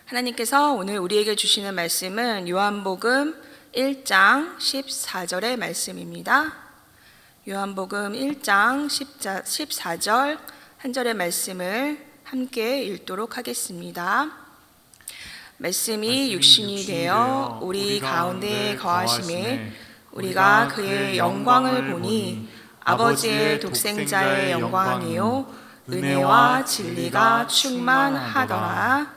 하나님께서 오늘 우리에게 주시는 말씀은 요한복음 1장 14절의 말씀입니다. 요한복음 1장 14절 한 절의 말씀을 함께 읽도록 하겠습니다. 말씀이 육신이 되어 우리 가운데 거하심에 우리가 그의 영광을 보니 아버지의 독생자의 영광이요 은혜와 진리가 충만하더라.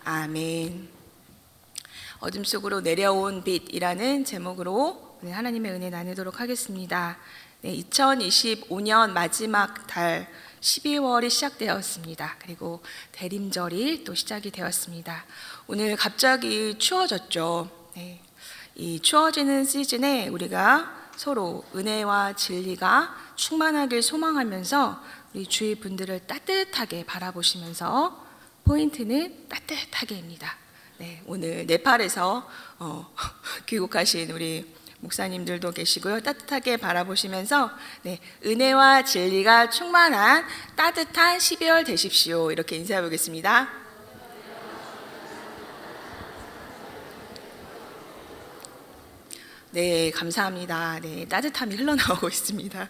아멘. 어둠 속으로 내려온 빛이라는 제목으로 오늘 하나님의 은혜 나누도록 하겠습니다. 2025년 마지막 달 12월이 시작되었습니다. 그리고 대림절이 또 시작이 되었습니다. 오늘 갑자기 추워졌죠. 이 추워지는 시즌에 우리가 서로 은혜와 진리가 충만하길 소망하면서 우리 주위 분들을 따뜻하게 바라보시면서 포인트는 따뜻하게입니다. 오늘 네팔에서 귀국하신 우리 목사님들도 계시고요. 따뜻하게 바라보시면서 은혜와 진리가 충만한 따뜻한 12월 되십시오. 이렇게 인사해 보겠습니다. 네, 감사합니다. 따뜻함이 흘러나오고 있습니다.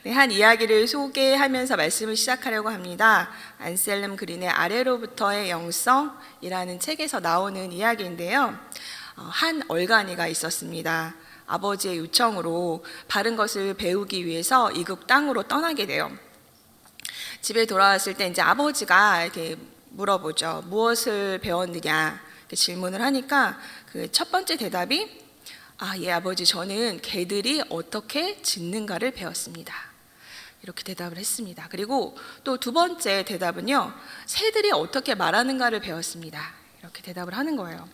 한 이야기를 소개하면서 말씀을 시작하려고 합니다. 안셀름 그린의 아래로부터의 영성이라는 책에서 나오는 이야기인데요. 한 얼간이가 있었습니다. 아버지의 요청으로 바른 것을 배우기 위해서 이국 땅으로 떠나게 돼요. 집에 돌아왔을 때 이제 아버지가 이렇게 물어보죠. 무엇을 배웠느냐 이렇게 질문을 하니까 그 첫 번째 대답이 예 아버지, 저는 개들이 어떻게 짖는가를 배웠습니다. 이렇게 대답을 했습니다. 그리고 또 두 번째 대답은요, 새들이 어떻게 말하는가를 배웠습니다. 이렇게 대답을 하는 거예요.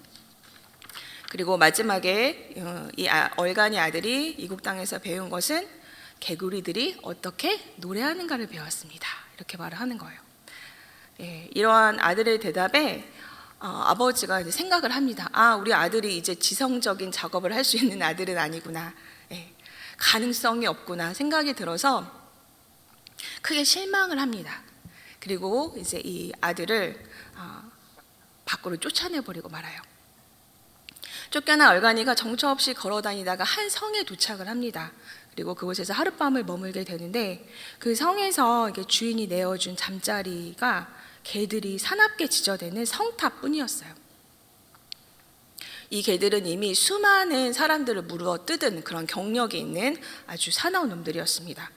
그리고 마지막에 이 얼간이 아들이 이국 땅에서 배운 것은 개구리들이 어떻게 노래하는가를 배웠습니다. 이렇게 말을 하는 거예요. 이러한 아들의 대답에 아버지가 이제 생각을 합니다. 우리 아들이 이제 지성적인 작업을 할 수 있는 아들은 아니구나. 가능성이 없구나 생각이 들어서 크게 실망을 합니다. 그리고 이제 이 아들을 밖으로 쫓아내버리고 말아요. 쫓겨난 얼간이가 정처 없이 걸어다니다가 한 성에 도착을 합니다. 그리고 그곳에서 하룻밤을 머물게 되는데 그 성에서 이게 주인이 내어준 잠자리가 개들이 사납게 지저대는 성탑뿐이었어요. 이 개들은 이미 수많은 사람들을 물어 뜯은 그런 경력이 있는 아주 사나운 놈들이었습니다.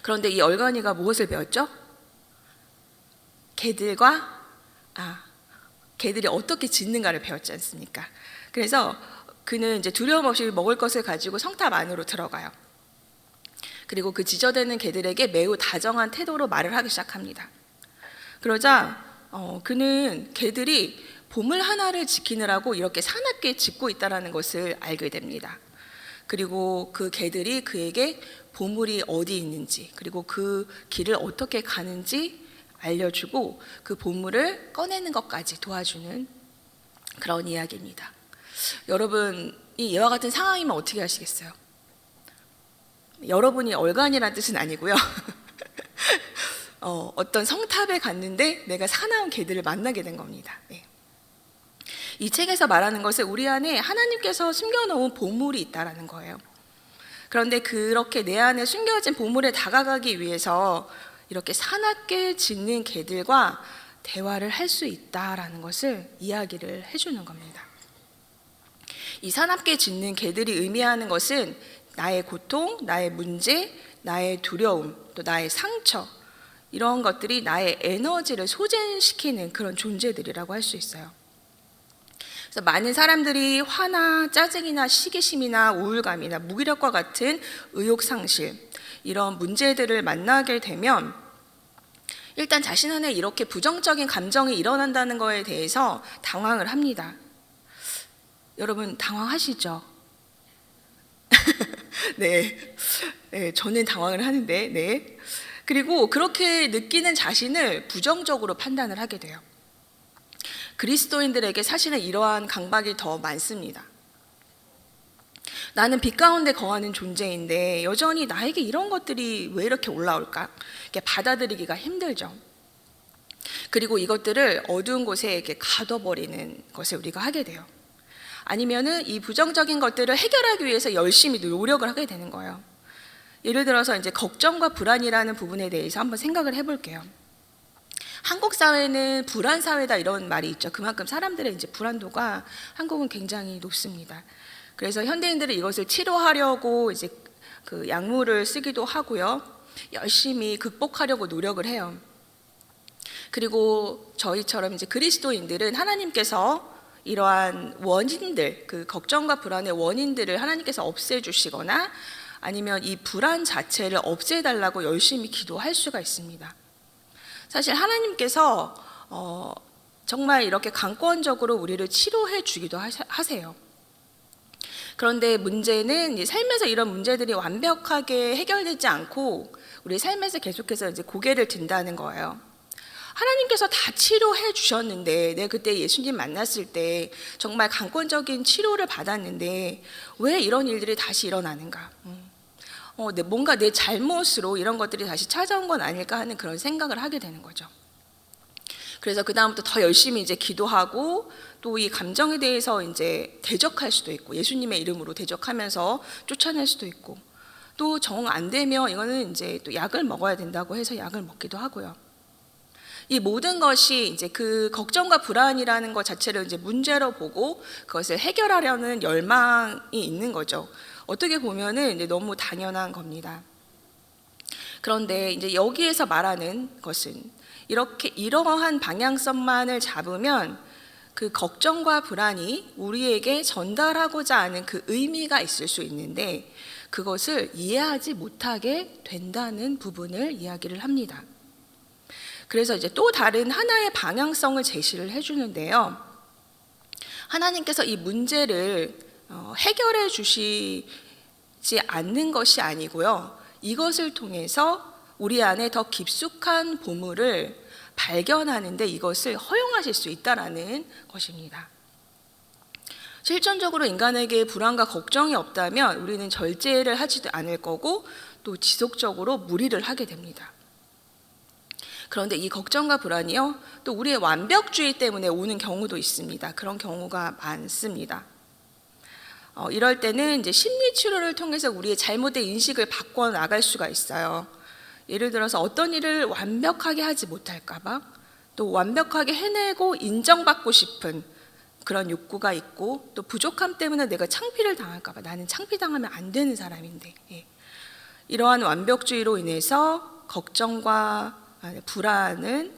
그런데 이 얼간이가 무엇을 배웠죠? 개들이 어떻게 짖는가를 배웠지 않습니까? 그래서 그는 이제 두려움 없이 먹을 것을 가지고 성탑 안으로 들어가요. 그리고 그 짖어대는 개들에게 매우 다정한 태도로 말을 하기 시작합니다. 그러자 그는 개들이 보물 하나를 지키느라고 이렇게 사납게 짖고 있다는 것을 알게 됩니다. 그리고 그 개들이 그에게 보물이 어디 있는지 그리고 그 길을 어떻게 가는지 알려주고 그 보물을 꺼내는 것까지 도와주는 그런 이야기입니다. 여러분이 이와 같은 상황이면 어떻게 하시겠어요? 여러분이 얼간이라는 뜻은 아니고요. 어떤 성탑에 갔는데 내가 사나운 개들을 만나게 된 겁니다. 이 책에서 말하는 것은 우리 안에 하나님께서 숨겨놓은 보물이 있다는 거예요. 그런데 그렇게 내 안에 숨겨진 보물에 다가가기 위해서 이렇게 사납게 짖는 개들과 대화를 할 수 있다라는 것을 이야기를 해주는 겁니다. 이 사납게 짖는 개들이 의미하는 것은 나의 고통, 나의 문제, 나의 두려움, 또 나의 상처, 이런 것들이 나의 에너지를 소진시키는 그런 존재들이라고 할 수 있어요. 그래서 많은 사람들이 화나 짜증이나 시기심이나 우울감이나 무기력과 같은 의욕상실, 이런 문제들을 만나게 되면 일단 자신 안에 이렇게 부정적인 감정이 일어난다는 것에 대해서 당황을 합니다. 여러분 당황하시죠? 네, 저는 당황을 하는데 그리고 그렇게 느끼는 자신을 부정적으로 판단을 하게 돼요. 그리스도인들에게 사실은 이러한 강박이 더 많습니다. 나는 빛 가운데 거하는 존재인데 여전히 나에게 이런 것들이 왜 이렇게 올라올까? 이렇게 받아들이기가 힘들죠. 그리고 이것들을 어두운 곳에 이렇게 가둬버리는 것을 우리가 하게 돼요. 아니면은 이 부정적인 것들을 해결하기 위해서 열심히 노력을 하게 되는 거예요. 예를 들어서 이제 걱정과 불안이라는 부분에 대해서 한번 생각을 해볼게요. 한국 사회는 불안 사회다 이런 말이 있죠. 그만큼 사람들의 이제 불안도가 한국은 굉장히 높습니다. 그래서 현대인들은 이것을 치료하려고 이제 그 약물을 쓰기도 하고요. 열심히 극복하려고 노력을 해요. 그리고 저희처럼 이제 그리스도인들은 하나님께서 이러한 원인들, 그 걱정과 불안의 원인들을 하나님께서 없애주시거나 아니면 이 불안 자체를 없애달라고 열심히 기도할 수가 있습니다. 사실 하나님께서 정말 이렇게 강권적으로 우리를 치료해 주기도 하세요. 그런데 문제는 삶에서 이런 문제들이 완벽하게 해결되지 않고 우리 삶에서 계속해서 이제 고개를 든다는 거예요. 하나님께서 다 치료해 주셨는데, 내가 그때 예수님 만났을 때 정말 강권적인 치료를 받았는데 왜 이런 일들이 다시 일어나는가? 뭔가 내 잘못으로 이런 것들이 다시 찾아온 건 아닐까 하는 그런 생각을 하게 되는 거죠. 그래서 그 다음부터 더 열심히 이제 기도하고 또 이 감정에 대해서 이제 대적할 수도 있고, 예수님의 이름으로 대적하면서 쫓아낼 수도 있고, 또 정 안 되면 이거는 이제 또 약을 먹어야 된다고 해서 약을 먹기도 하고요. 이 모든 것이 이제 그 걱정과 불안이라는 것 자체를 이제 문제로 보고 그것을 해결하려는 열망이 있는 거죠. 어떻게 보면은 이제 너무 당연한 겁니다. 그런데 이제 여기에서 말하는 것은 이러한 방향성만을 잡으면 그 걱정과 불안이 우리에게 전달하고자 하는 그 의미가 있을 수 있는데 그것을 이해하지 못하게 된다는 부분을 이야기를 합니다. 그래서 이제 또 다른 하나의 방향성을 제시를 해주는데요. 하나님께서 이 문제를 해결해 주시지 않는 것이 아니고요. 이것을 통해서 우리 안에 더 깊숙한 보물을 발견하는데 이것을 허용하실 수 있다라는 것입니다. 실존적으로 인간에게 불안과 걱정이 없다면 우리는 절제를 하지도 않을 거고 또 지속적으로 무리를 하게 됩니다. 그런데 이 걱정과 불안이요, 또 우리의 완벽주의 때문에 오는 경우도 있습니다. 그런 경우가 많습니다. 이럴 때는 이제 심리 치료를 통해서 우리의 잘못된 인식을 바꿔 나갈 수가 있어요. 예를 들어서 어떤 일을 완벽하게 하지 못할까봐, 또 완벽하게 해내고 인정받고 싶은 그런 욕구가 있고, 또 부족함 때문에 내가 창피를 당할까봐, 나는 창피당하면 안 되는 사람인데, 이러한 완벽주의로 인해서 걱정과 불안은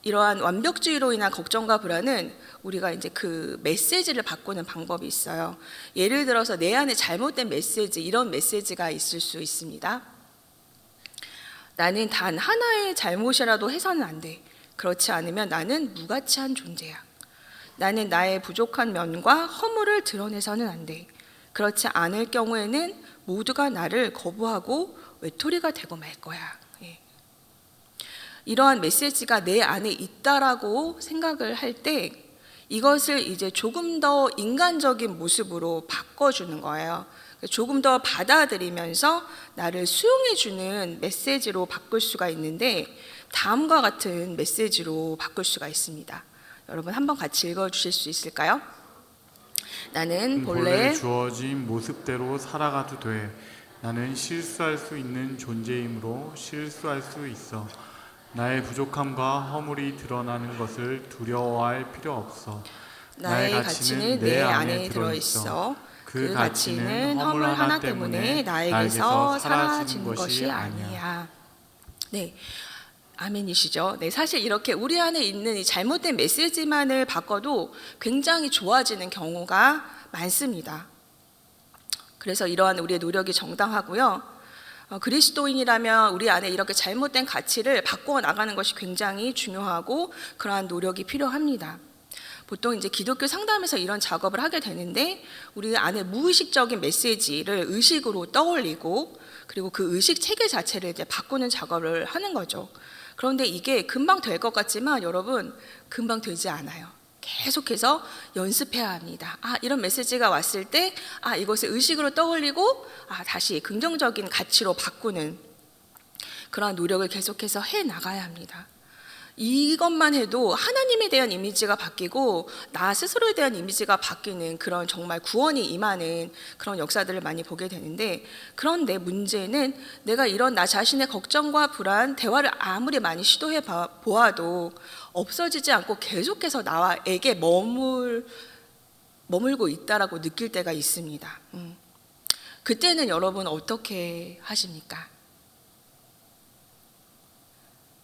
이러한 완벽주의로 인한 걱정과 불안은 우리가 이제 그 메시지를 바꾸는 방법이 있어요. 예를 들어서 내 안에 잘못된 메시지, 이런 메시지가 있을 수 있습니다. 나는 단 하나의 잘못이라도 해서는 안 돼. 그렇지 않으면 나는 무가치한 존재야. 나는 나의 부족한 면과 허물을 드러내서는 안 돼. 그렇지 않을 경우에는 모두가 나를 거부하고 외톨이가 되고 말 거야. 이러한 메시지가 내 안에 있다라고 생각을 할 때 이것을 이제 조금 더 인간적인 모습으로 바꿔주는 거예요. 조금 더 받아들이면서 나를 수용해주는 메시지로 바꿀 수가 있는데 다음과 같은 메시지로 바꿀 수가 있습니다. 여러분 한번 같이 읽어주실 수 있을까요? 나는 본래 주어진 모습대로 살아가도 돼. 나는 실수할 수 있는 존재이므로 실수할 수 있어. 나의 부족함과 허물이 드러나는 것을 두려워할 필요 없어. 나의 가치는 내 안에 들어있어. 그 가치는 허물 하나 때문에 나에게서 사라진 것이 아니야. 네, 아멘이시죠? 네, 사실 이렇게 우리 안에 있는 이 잘못된 메시지만을 바꿔도 굉장히 좋아지는 경우가 많습니다. 그래서 이러한 우리의 노력이 정당하고요. 그리스도인이라면 우리 안에 이렇게 잘못된 가치를 바꾸어 나가는 것이 굉장히 중요하고 그러한 노력이 필요합니다. 보통 이제 기독교 상담에서 이런 작업을 하게 되는데 우리 안에 무의식적인 메시지를 의식으로 떠올리고 그리고 그 의식 체계 자체를 이제 바꾸는 작업을 하는 거죠. 그런데 이게 금방 될 것 같지만 여러분 금방 되지 않아요. 계속해서 연습해야 합니다. 이런 메시지가 왔을 때 이것을 의식으로 떠올리고 다시 긍정적인 가치로 바꾸는 그러한 노력을 계속해서 해 나가야 합니다. 이것만 해도 하나님에 대한 이미지가 바뀌고 나 스스로에 대한 이미지가 바뀌는 그런 정말 구원이 임하는 그런 역사들을 많이 보게 되는데, 그런데 문제는 내가 이런 나 자신의 걱정과 불안, 대화를 아무리 많이 시도해 보아도 없어지지 않고 계속해서 나에게 머물고 있다라고 느낄 때가 있습니다. 그때는 여러분 어떻게 하십니까?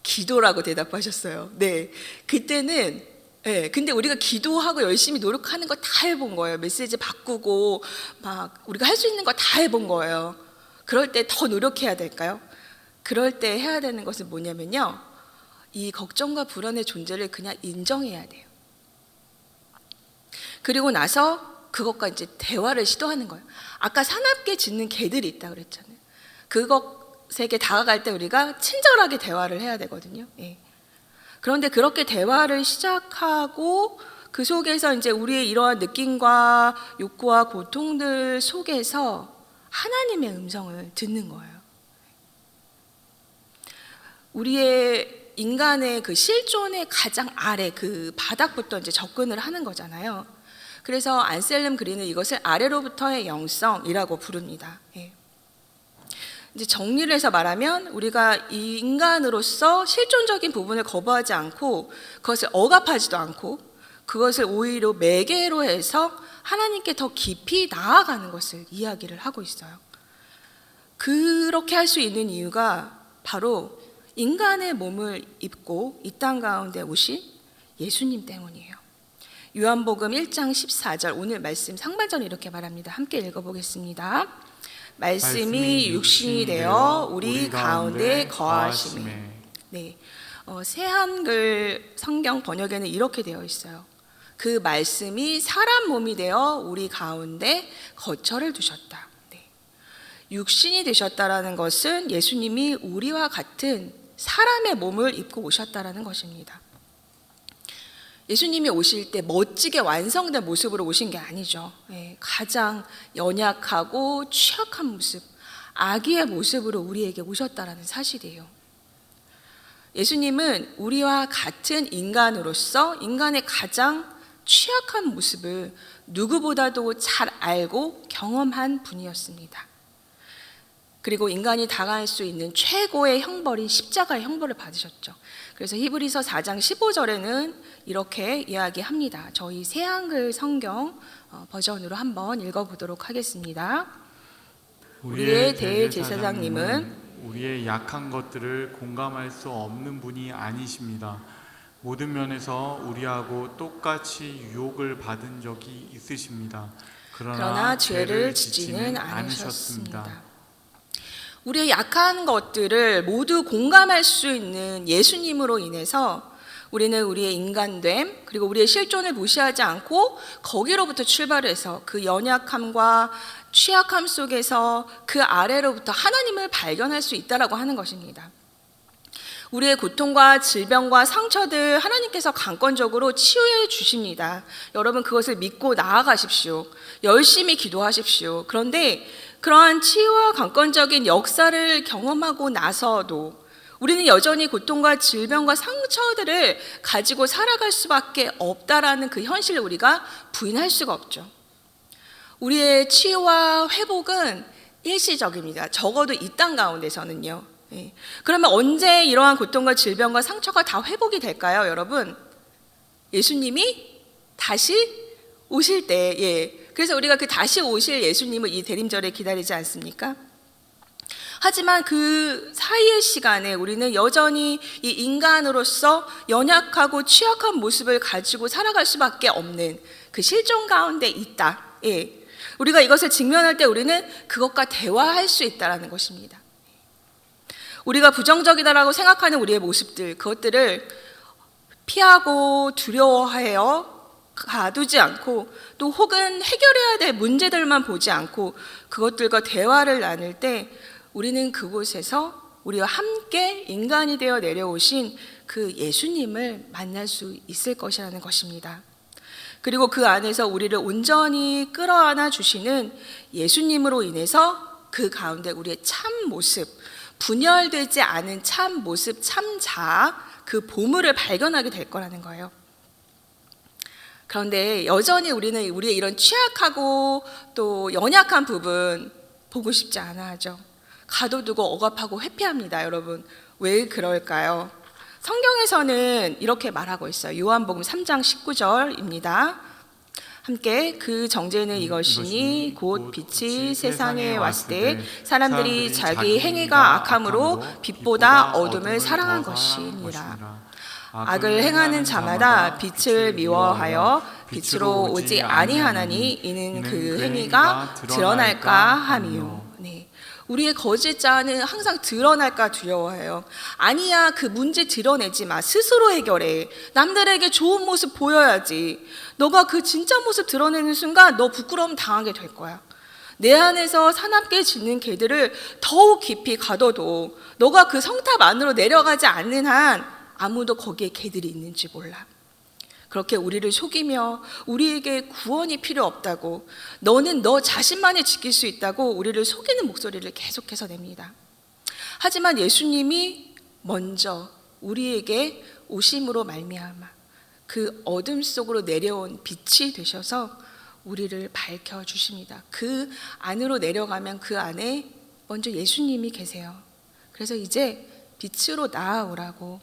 기도라고 대답하셨어요. 네, 그때는 근데 우리가 기도하고 열심히 노력하는 거 다 해본 거예요. 메시지 바꾸고 막 우리가 할 수 있는 거 다 해본 거예요. 그럴 때 더 노력해야 될까요? 그럴 때 해야 되는 것은 뭐냐면요, 이 걱정과 불안의 존재를 그냥 인정해야 돼요. 그리고 나서 그것과 이제 대화를 시도하는 거예요. 아까 사납게 짖는 개들이 있다 그랬잖아요. 그것에게 다가갈 때 우리가 친절하게 대화를 해야 되거든요. 그런데 그렇게 대화를 시작하고 그 속에서 이제 우리의 이러한 느낌과 욕구와 고통들 속에서 하나님의 음성을 듣는 거예요. 우리의 인간의 그 실존의 가장 아래 그 바닥부터 이제 접근을 하는 거잖아요. 그래서 안셀름 그린은 이것을 아래로부터의 영성이라고 부릅니다. 이제 정리를 해서 말하면 우리가 이 인간으로서 실존적인 부분을 거부하지 않고 그것을 억압하지도 않고 그것을 오히려 매개로 해서 하나님께 더 깊이 나아가는 것을 이야기를 하고 있어요. 그렇게 할 수 있는 이유가 바로 인간의 몸을 입고 이 땅 가운데 오신 예수님 때문이에요. 요한복음 1장 14절, 오늘 말씀 상반절 이렇게 말합니다. 함께 읽어보겠습니다. 말씀이 육신이 되어 우리 가운데 거하심에. 네, 새한글 성경 번역에는 이렇게 되어 있어요. 그 말씀이 사람 몸이 되어 우리 가운데 거처를 두셨다. 네. 육신이 되셨다라는 것은 예수님이 우리와 같은 사람의 몸을 입고 오셨다라는 것입니다. 예수님이 오실 때 멋지게 완성된 모습으로 오신 게 아니죠. 가장 연약하고 취약한 모습, 아기의 모습으로 우리에게 오셨다라는 사실이에요. 예수님은 우리와 같은 인간으로서 인간의 가장 취약한 모습을 누구보다도 잘 알고 경험한 분이었습니다. 그리고 인간이 당할 수 있는 최고의 형벌인 십자가의 형벌을 받으셨죠. 그래서 히브리서 4장 15절에는 이렇게 이야기합니다. 저희 새한글 성경 버전으로 한번 읽어보도록 하겠습니다. 우리의 대제사장님은 우리의 약한 것들을 공감할 수 없는 분이 아니십니다. 모든 면에서 우리하고 똑같이 유혹을 받은 적이 있으십니다. 그러나 죄를 짓지는 않으셨습니다. 우리의 약한 것들을 모두 공감할 수 있는 예수님으로 인해서 우리는 우리의 인간됨 그리고 우리의 실존을 무시하지 않고 거기로부터 출발해서 그 연약함과 취약함 속에서 그 아래로부터 하나님을 발견할 수 있다라고 하는 것입니다. 우리의 고통과 질병과 상처들 하나님께서 강권적으로 치유해 주십니다. 여러분 그것을 믿고 나아가십시오. 열심히 기도하십시오. 그런데 그러한 치유와 강권적인 역사를 경험하고 나서도 우리는 여전히 고통과 질병과 상처들을 가지고 살아갈 수밖에 없다라는 그 현실을 우리가 부인할 수가 없죠. 우리의 치유와 회복은 일시적입니다. 적어도 이 땅 가운데서는요. 그러면 언제 이러한 고통과 질병과 상처가 다 회복이 될까요, 여러분? 예수님이 다시 오실 때, 그래서 우리가 그 다시 오실 예수님을 이 대림절에 기다리지 않습니까? 하지만 그 사이의 시간에 우리는 여전히 이 인간으로서 연약하고 취약한 모습을 가지고 살아갈 수밖에 없는 그 실존 가운데 있다. 우리가 이것을 직면할 때 우리는 그것과 대화할 수 있다는 것입니다. 우리가 부정적이다라고 생각하는 우리의 모습들, 그것들을 피하고 두려워하여 가두지 않고 또 혹은 해결해야 될 문제들만 보지 않고 그것들과 대화를 나눌 때 우리는 그곳에서 우리와 함께 인간이 되어 내려오신 그 예수님을 만날 수 있을 것이라는 것입니다. 그리고 그 안에서 우리를 온전히 끌어안아 주시는 예수님으로 인해서 그 가운데 우리의 참 모습, 분열되지 않은 참 모습, 참 자아, 그 보물을 발견하게 될 거라는 거예요. 그런데 여전히 우리는 우리의 이런 취약하고 또 연약한 부분 보고 싶지 않아 하죠. 가둬두고 억압하고 회피합니다, 여러분. 왜 그럴까요? 성경에서는 이렇게 말하고 있어요. 요한복음 3장 19절입니다. 함께 그 정죄는 이것이니 곧 빛이 세상에 왔을 때 사람들이 자기 행위가 악함으로 빛보다 어둠을 사랑한 것이니라. 악을 행하는 자마다 빛을 미워하여 빛으로 오지 아니하나니 이는 그 행위가 드러날까 함이요. 네. 우리의 거짓 자아는 항상 드러날까 두려워해요. 아니야, 그 문제 드러내지 마. 스스로 해결해. 남들에게 좋은 모습 보여야지. 너가 그 진짜 모습 드러내는 순간 너 부끄러움 당하게 될 거야. 내 안에서 사납게 짖는 개들을 더욱 깊이 가둬도 너가 그 성탑 안으로 내려가지 않는 한 아무도 거기에 개들이 있는지 몰라. 그렇게 우리를 속이며 우리에게 구원이 필요 없다고, 너는 너 자신만이 지킬 수 있다고 우리를 속이는 목소리를 계속해서 냅니다. 하지만 예수님이 먼저 우리에게 오심으로 말미암아 그 어둠 속으로 내려온 빛이 되셔서 우리를 밝혀주십니다. 그 안으로 내려가면 그 안에 먼저 예수님이 계세요. 그래서 이제 빛으로 나아오라고,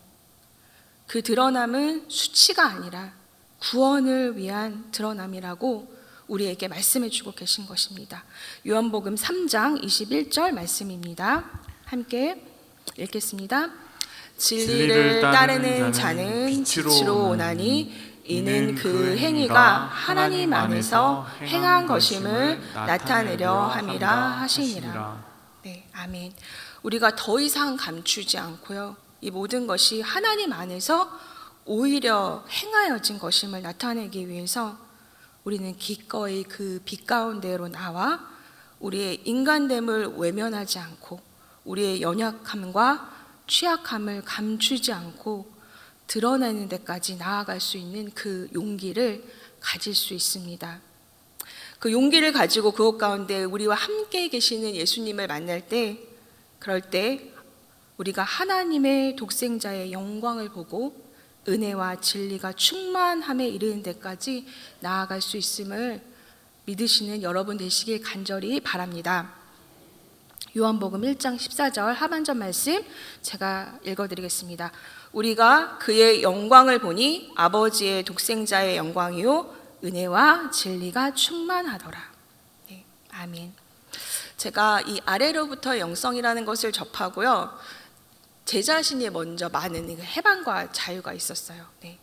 그 드러남은 수치가 아니라 구원을 위한 드러남이라고 우리에게 말씀해 주고 계신 것입니다. 요한복음 3장 21절 말씀입니다. 함께 읽겠습니다. 진리를 따르는 자는 빛으로 오나니 이는 그 행위가 하나님 안에서 행한 것임을 나타내려 함이라 하시니라. 네, 아멘. 우리가 더 이상 감추지 않고요, 이 모든 것이 하나님 안에서 오히려 행하여진 것임을 나타내기 위해서 우리는 기꺼이 그 빛 가운데로 나와 우리의 인간됨을 외면하지 않고 우리의 연약함과 취약함을 감추지 않고 드러내는 데까지 나아갈 수 있는 그 용기를 가질 수 있습니다. 그 용기를 가지고 그곳 가운데 우리와 함께 계시는 예수님을 만날 때, 그럴 때 우리가 하나님의 독생자의 영광을 보고 은혜와 진리가 충만함에 이르는 데까지 나아갈 수 있음을 믿으시는 여러분 되시길 간절히 바랍니다. 요한복음 1장 14절 하반절 말씀 제가 읽어드리겠습니다. 우리가 그의 영광을 보니 아버지의 독생자의 영광이요 은혜와 진리가 충만하더라. 네, 아멘. 제가 이 아래로부터 영성이라는 것을 접하고요, 제 자신이 먼저 많은 해방과 자유가 있었어요. 네.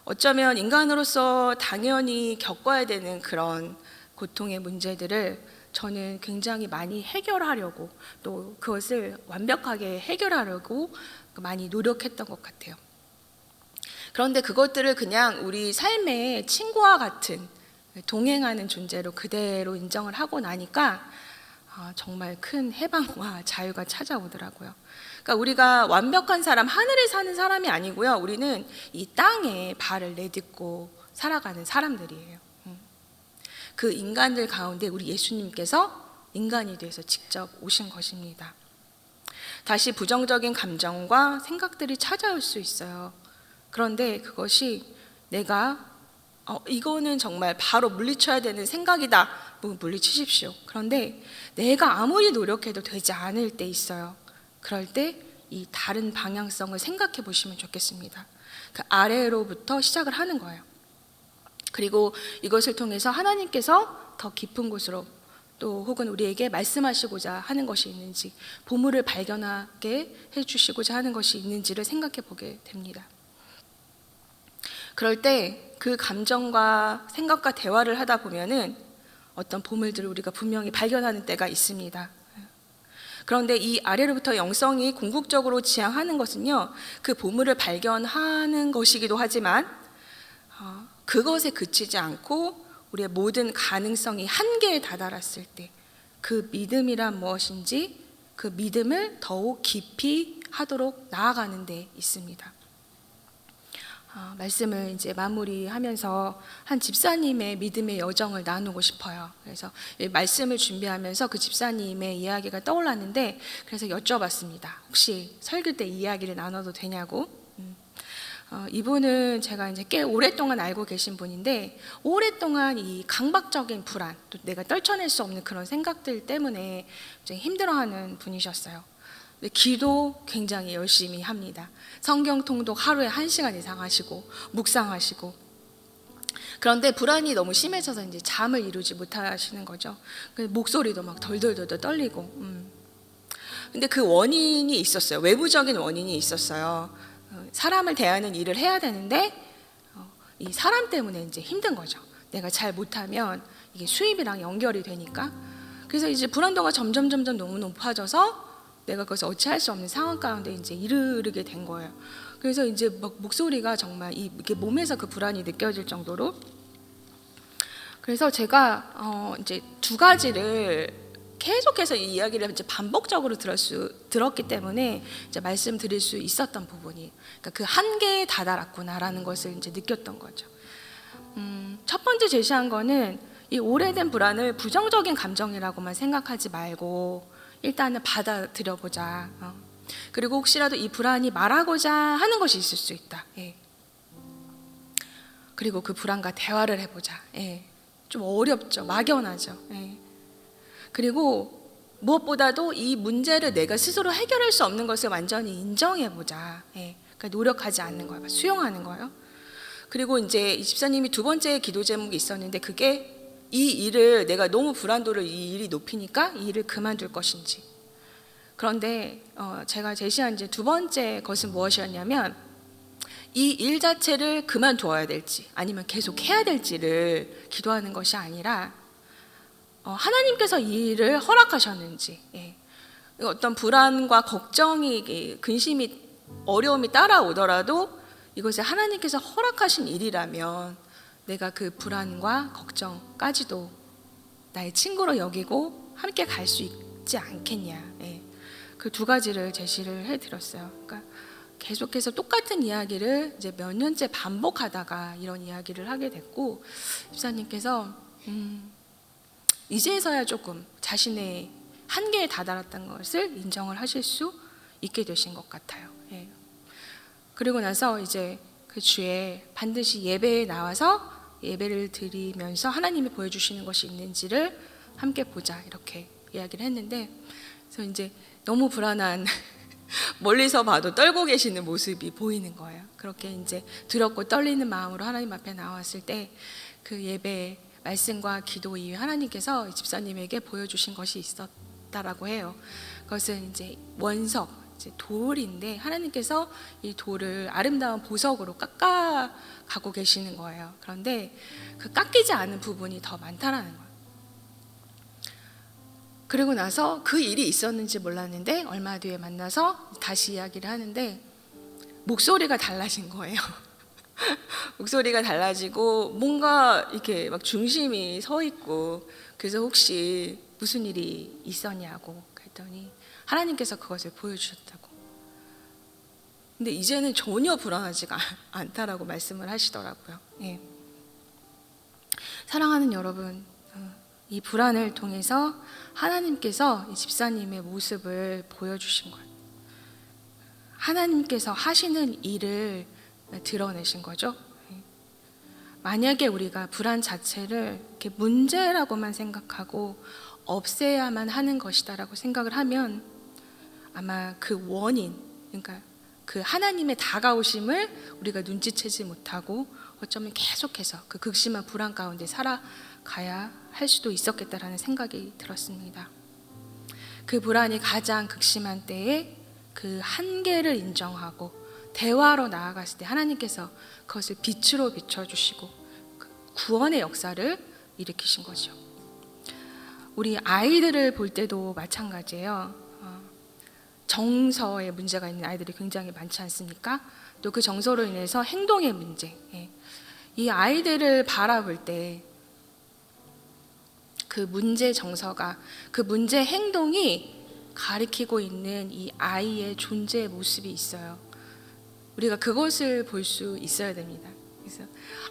어쩌면 인간으로서 당연히 겪어야 되는 그런 고통의 문제들을 저는 굉장히 많이 해결하려고, 또 그것을 완벽하게 해결하려고 많이 노력했던 것 같아요. 그런데 그것들을 그냥 우리 삶의 친구와 같은 동행하는 존재로 그대로 인정을 하고 나니까 정말 큰 해방과 자유가 찾아오더라고요. 그러니까 우리가 완벽한 사람, 하늘에 사는 사람이 아니고요, 우리는 이 땅에 발을 내딛고 살아가는 사람들이에요. 그 인간들 가운데 우리 예수님께서 인간이 돼서 직접 오신 것입니다. 다시 부정적인 감정과 생각들이 찾아올 수 있어요. 그런데 그것이 내가 이거는 정말 바로 물리쳐야 되는 생각이다, 물리치십시오. 그런데 내가 아무리 노력해도 되지 않을 때 있어요. 그럴 때 이 다른 방향성을 생각해 보시면 좋겠습니다. 그 아래로부터 시작을 하는 거예요. 그리고 이것을 통해서 하나님께서 더 깊은 곳으로 또 혹은 우리에게 말씀하시고자 하는 것이 있는지, 보물을 발견하게 해주시고자 하는 것이 있는지를 생각해 보게 됩니다. 그럴 때 그 감정과 생각과 대화를 하다 보면은 어떤 보물들을 우리가 분명히 발견하는 때가 있습니다. 그런데 이 아래로부터 영성이 궁극적으로 지향하는 것은요, 그 보물을 발견하는 것이기도 하지만 그것에 그치지 않고 우리의 모든 가능성이 한계에 다다랐을 때 그 믿음이란 무엇인지, 그 믿음을 더욱 깊이 하도록 나아가는 데 있습니다. 말씀을 이제 마무리하면서 한 집사님의 믿음의 여정을 나누고 싶어요. 그래서 말씀을 준비하면서 그 집사님의 이야기가 떠올랐는데, 그래서 여쭤봤습니다. 혹시 설교 때 이야기를 나눠도 되냐고. 이분은 제가 이제 꽤 오랫동안 알고 계신 분인데 오랫동안 이 강박적인 불안, 또 내가 떨쳐낼 수 없는 그런 생각들 때문에 굉장히 힘들어하는 분이셨어요. 근데 기도 굉장히 열심히 합니다. 성경 통독 하루에 1시간 이상 하시고 묵상하시고, 그런데 불안이 너무 심해져서 이제 잠을 이루지 못하시는 거죠. 목소리도 막 덜덜덜 떨리고. 근데 그 원인이 있었어요. 외부적인 원인이 있었어요. 사람을 대하는 일을 해야 되는데 이 사람 때문에 이제 힘든 거죠. 내가 잘 못하면 이게 수입이랑 연결이 되니까. 그래서 이제 불안도가 점점 너무 높아져서 내가 그것을 어찌할 수 없는 상황 가운데 이제 이르게 된 거예요. 그래서 이제 막 목소리가 정말 이게 몸에서 그 불안이 느껴질 정도로. 그래서 제가 이제 두 가지를 계속해서 이 이야기를 이제 반복적으로 들었기 때문에 이제 말씀드릴 수 있었던 부분이, 그러니까 그 한계에 다다랐구나라는 것을 이제 느꼈던 거죠. 첫 번째 제시한 거는 이 오래된 불안을 부정적인 감정이라고만 생각하지 말고 일단은 받아들여 보자. 그리고 혹시라도 이 불안이 말하고자 하는 것이 있을 수 있다. 예. 그리고 그 불안과 대화를 해보자. 예. 좀 어렵죠. 막연하죠. 예. 그리고 무엇보다도 이 문제를 내가 스스로 해결할 수 없는 것을 완전히 인정해보자. 예. 그러니까 노력하지 않는 거예요. 수용하는 거예요. 그리고 이제 이 집사님이 두 번째 기도 제목이 있었는데, 그게 이 일을 내가 너무 불안도를 이 일이 높이니까 이 일을 그만둘 것인지. 그런데 제가 제시한 이제 두 번째 것은 무엇이었냐면, 이 일 자체를 그만두어야 될지 아니면 계속 해야 될지를 기도하는 것이 아니라 하나님께서 이 일을 허락하셨는지, 예. 어떤 불안과 걱정이, 근심이, 어려움이 따라오더라도 이것을 하나님께서 허락하신 일이라면 내가 그 불안과 걱정까지도 나의 친구로 여기고 함께 갈 수 있지 않겠냐. 예. 그 두 가지를 제시를 해드렸어요. 그러니까 계속해서 똑같은 이야기를 이제 몇 년째 반복하다가 이런 이야기를 하게 됐고, 집사님께서 이제서야 조금 자신의 한계에 다다랐다는 것을 인정을 하실 수 있게 되신 것 같아요. 예. 그리고 나서 이제 그 주에 반드시 예배에 나와서 예배를 드리면서 하나님이 보여주시는 것이 있는지를 함께 보자, 이렇게 이야기를 했는데, 그래서 이제 너무 불안한 멀리서 봐도 떨고 계시는 모습이 보이는 거예요. 그렇게 이제 두렵고 떨리는 마음으로 하나님 앞에 나왔을 때 그 예배 말씀과 기도 이후에 하나님께서 집사님에게 보여주신 것이 있었다라고 해요. 그것은 이제 원석, 이제 돌인데 하나님께서 이 돌을 아름다운 보석으로 깎아 가고 계시는 거예요. 그런데 그 깎이지 않은 부분이 더 많다라는 거예요. 그리고 나서 그 일이 있었는지 몰랐는데 얼마 뒤에 만나서 다시 이야기를 하는데 목소리가 달라진 거예요. 목소리가 달라지고 뭔가 이렇게 막 중심이 서 있고, 그래서 혹시 무슨 일이 있었냐고 그랬더니 하나님께서 그것을 보여주셨다고. 근데 이제는 전혀 불안하지가 않다라고 말씀을 하시더라고요. 예. 사랑하는 여러분, 이 불안을 통해서 하나님께서 이 집사님의 모습을 보여주신 거예요. 하나님께서 하시는 일을 드러내신 거죠. 만약에 우리가 불안 자체를 이렇게 문제라고만 생각하고 없애야만 하는 것이다라고 생각을 하면 아마 그 원인, 그러니까 그 하나님의 다가오심을 우리가 눈치채지 못하고 어쩌면 계속해서 그 극심한 불안 가운데 살아가야 할 수도 있었겠다라는 생각이 들었습니다. 그 불안이 가장 극심한 때에 그 한계를 인정하고 대화로 나아갔을 때 하나님께서 그것을 빛으로 비춰주시고 구원의 역사를 일으키신 거죠. 우리 아이들을 볼 때도 마찬가지예요. 정서에 문제가 있는 아이들이 굉장히 많지 않습니까? 또 그 정서로 인해서 행동의 문제. 이 아이들을 바라볼 때 그 문제 정서가, 그 문제 행동이 가리키고 있는 이 아이의 존재의 모습이 있어요. 우리가 그것을 볼 수 있어야 됩니다. 그래서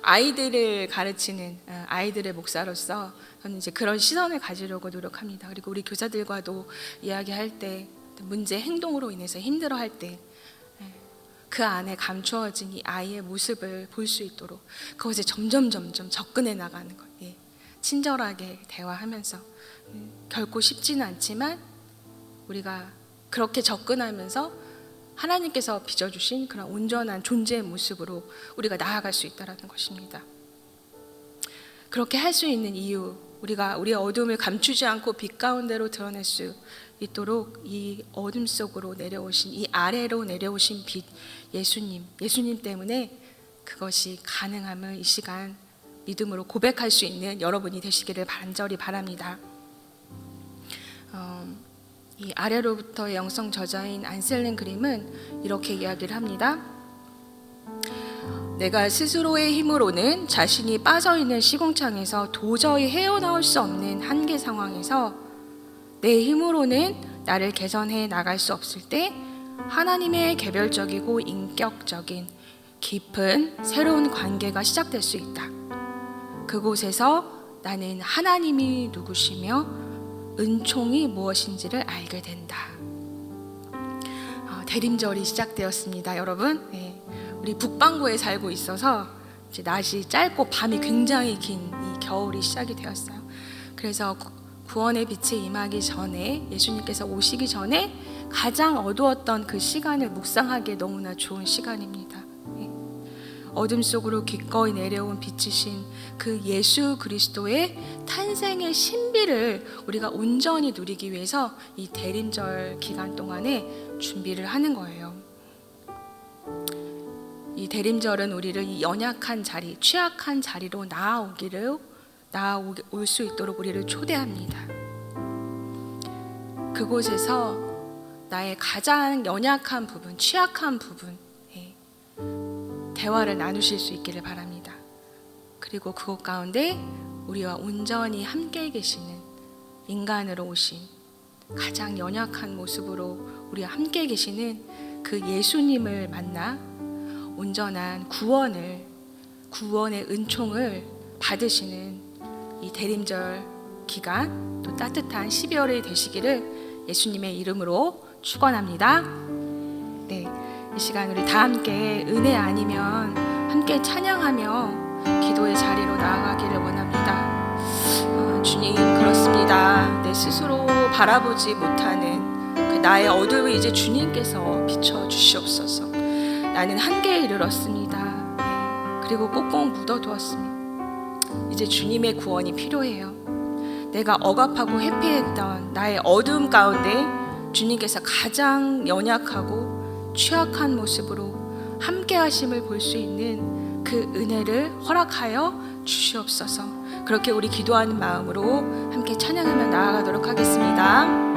아이들을 가르치는 아이들의 목사로서 저는 이제 그런 시선을 가지려고 노력합니다. 그리고 우리 교사들과도 이야기할 때 문제 행동으로 인해서 힘들어할 때 그 안에 감추어진 이 아이의 모습을 볼 수 있도록 그것에 점점 접근해 나가는 것. 예. 친절하게 대화하면서 결코 쉽지는 않지만 우리가 그렇게 접근하면서 하나님께서 빚어주신 그런 온전한 존재의 모습으로 우리가 나아갈 수 있다는 것입니다. 그렇게 할 수 있는 이유, 우리가 우리의 어둠을 감추지 않고 빛 가운데로 드러낼 수 있도록 이 어둠 속으로 내려오신, 이 아래로 내려오신 빛, 예수님 때문에 그것이 가능함을 이 시간 믿음으로 고백할 수 있는 여러분이 되시기를 간절히 바랍니다. 이 아래로부터의 영성 저자인 안셀름 그림은 이렇게 이야기를 합니다. 내가 스스로의 힘으로는 자신이 빠져있는 시궁창에서 도저히 헤어나올 수 없는 한계 상황에서 내 힘으로는 나를 개선해 나갈 수 없을 때 하나님의 개별적이고 인격적인 깊은 새로운 관계가 시작될 수 있다. 그곳에서 나는 하나님이 누구시며 은총이 무엇인지를 알게 된다. 대림절이 시작되었습니다, 여러분. 네. 우리 북반구에 살고 있어서 이제 낮이 짧고 밤이 굉장히 긴 이 겨울이 시작이 되었어요. 그래서 구원의 빛이 임하기 전에, 예수님께서 오시기 전에 가장 어두웠던 그 시간을 묵상하기에 너무나 좋은 시간입니다. 어둠 속으로 기꺼이 내려온 빛이신 그 예수 그리스도의 탄생의 신비를 우리가 온전히 누리기 위해서 이 대림절 기간 동안에 준비를 하는 거예요. 이 대림절은 우리를 이 연약한 자리, 취약한 자리로 나아올 수 있도록 우리를 초대합니다. 그곳에서 나의 가장 연약한 부분, 취약한 부분, 대화를 나누실 수 있기를 바랍니다. 그리고 그곳 가운데 우리와 온전히 함께 계시는 인간으로 오신 가장 연약한 모습으로 우리와 함께 계시는 그 예수님을 만나 온전한 구원의 은총을 받으시는 이 대림절 기간, 또 따뜻한 12월이 되시기를 예수님의 이름으로 축원합니다. 네, 이 시간 우리 다 함께 은혜 아니면 함께 찬양하며 기도의 자리로 나아가기를 원합니다. 주님, 그렇습니다. 내 스스로 바라보지 못하는 그 나의 어둠을 이제 주님께서 비춰주시옵소서. 나는 한계에 이르렀습니다. 네, 그리고 꼭꼭 묻어두었습니다. 이제 주님의 구원이 필요해요. 내가 억압하고 회피했던 나의 어두움 가운데 주님께서 가장 연약하고 취약한 모습으로 함께 하심을 볼 수 있는 그 은혜를 허락하여 주시옵소서. 그렇게 우리 기도하는 마음으로 함께 찬양하며 나아가도록 하겠습니다.